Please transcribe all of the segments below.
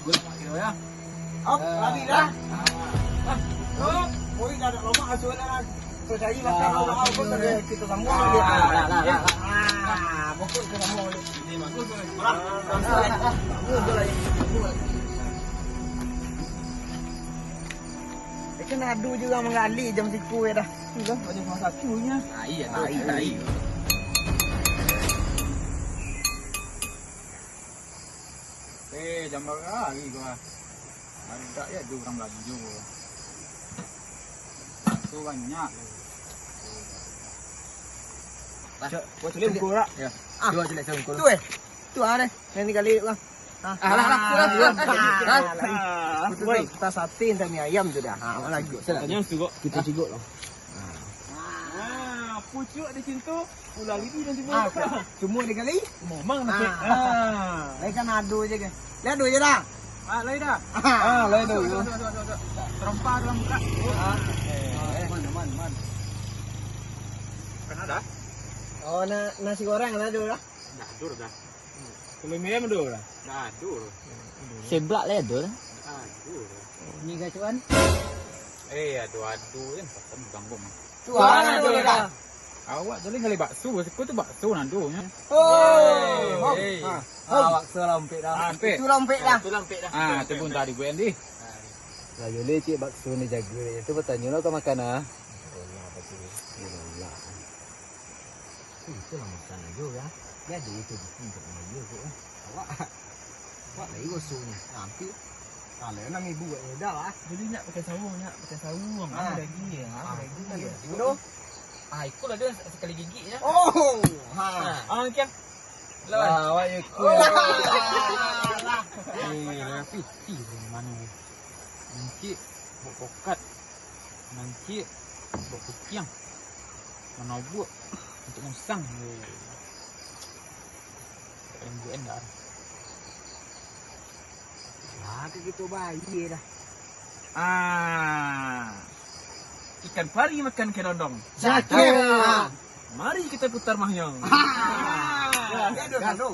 Good mak kira ya. Op, lagi dah. Oh, boleh dah lama asuhan nak. Selesai makan awal pun kita sambung lagi. Pokok kita sambung lagi. Ini bagus tu. Kan adu juga menggali jam siku ya dah. Sudah macam salah satunya. Iya, tai. Jam berapa lagi gua? Ada ya 2 orang laju. Tu banyak. Buat sulit buku tak? Ya. Dua jelek saya buku. Tu tu ada. Nanti kali lah. Betul kita sate dan mie ayam tu dah. Lagi. Tanya tu kok. Kita cigot lah. Pucuk di situ. Ulah lidi dan tiba. Cuma dia kali. Memang nak. Lain kan adu je ke. Lihat adu je dah. Lain dah. Lain tu. Terempah dalam muka. Man. Kan ada? Oh, nasi goreng lah dulu dah. Dah adur dah. Kalau mie mendur dah. Dah adur. Seblak lah tu. Adur. Ni gacuan. Aduh kan tak ganggu mah. Tuan adu dah. Awak boleh ngali bakso, siku tu bakso nandunya. Bakso lampik dah. Itu lampik dah. Tu pun tadi gue ni. Lah yole cik bakso ni jaga. Itu bertanya lah kau makan ah. Itu lah makan aja ya. Jadi itu untuk aja kok. Awak lagi gosoknya. Nanti kalau nak ibu buat dah lah. Jadi nak pakai saung. Ada lagi ya. Itu. Ikut lah dia sekali gigi ya. Oh. Kian. Awak ikut. Piti dari mana ni? Nanti buat pokat. Nanti buat kukiang. Mana buat untuk musang. Yang gue dah. Gitu bayi dah. Ikan pari makan kenondong. Sakit. Mari kita putar mahyong. Aduh.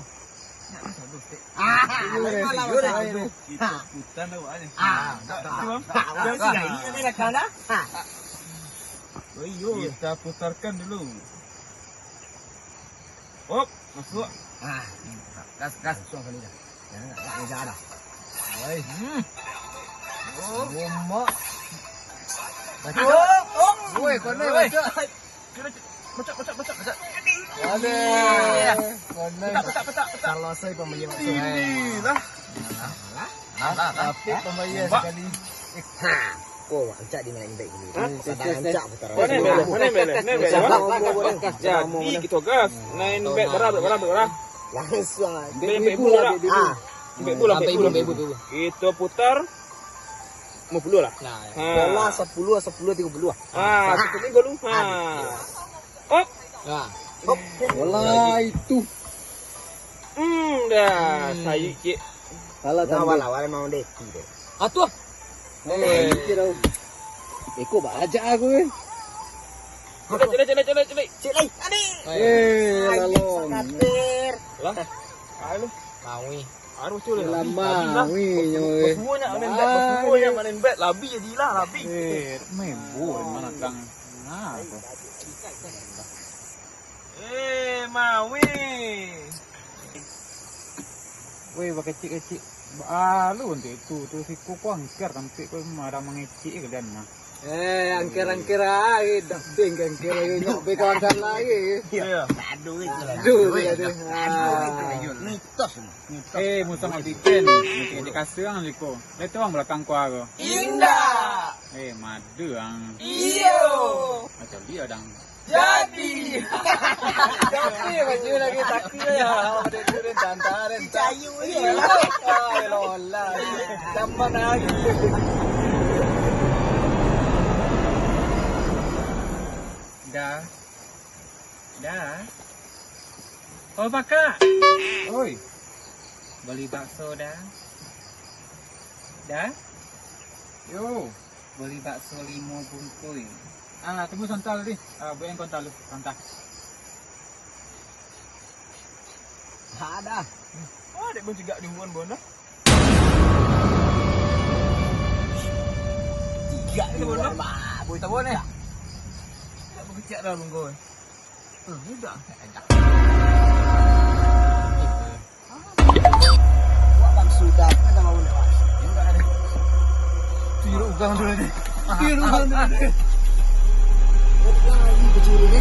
Kita putar awaknya. Kita putarkan dulu. Hop, masuk. Gas suang kali dah. Jangan dah. Oi. Mak. Woi, kau ni baca. Baca. Petak. Kalau saya pembeli bakso. Inilah. Tapi pembayar sekali. Oh, ancak di main baik ni. Ancak putar. Jadi kita gas. Nain bet berapa? Langsung. Bet pula. Bet pula. Kita putar 50 lah. Bola 10 30. Satu ni golu. Hop. Bola itu. Dah saya cik. Salah Awal mau dek. Atuh. Kira. Eko baca aku. Celik. Cik lai. Adik. Lalom. Lah. Ayo. Maui. Harus tu lah. Lama wi nyoy. Semuanya main bet, semuanya main bet. Labi jadilah labi. Mebur mana kang. Maui. Weh, pakai kecil. Lu untuk itu tu si kuku angker sampai kau marah mengecik ke dan mah. Angker lagi, dah beng angker lagi, nyok be kawan lagi. Ya. Aduh itu lah. Aduh. Mitos. Musa mau bikin di kasih ang liko. Itu ang belakang ku aku. Indah. Madu ang. Iyo. Macam dia dang. Jadi. Tapi baju lagi takut ya. Ada turun tantaran. Cayu ya. Lola. Zaman lagi. Dah. Oh pakak. Oi. Beli bakso dah. Dah. Yo. Beli bakso 5 bungkus. Tunggu santal ni. Buat kontal lu. Santal. Ada. Dek pun juga di hubungan bona. Gak Itu boleh. boleh. Boy tahu ni. Tak berkecak dah bungkus. Mudah. Wah bang sudah kan mau nak. Enggak ada. Tiru ugang dulu ni. Tiru ugang dulu ni. Ini kecil ni.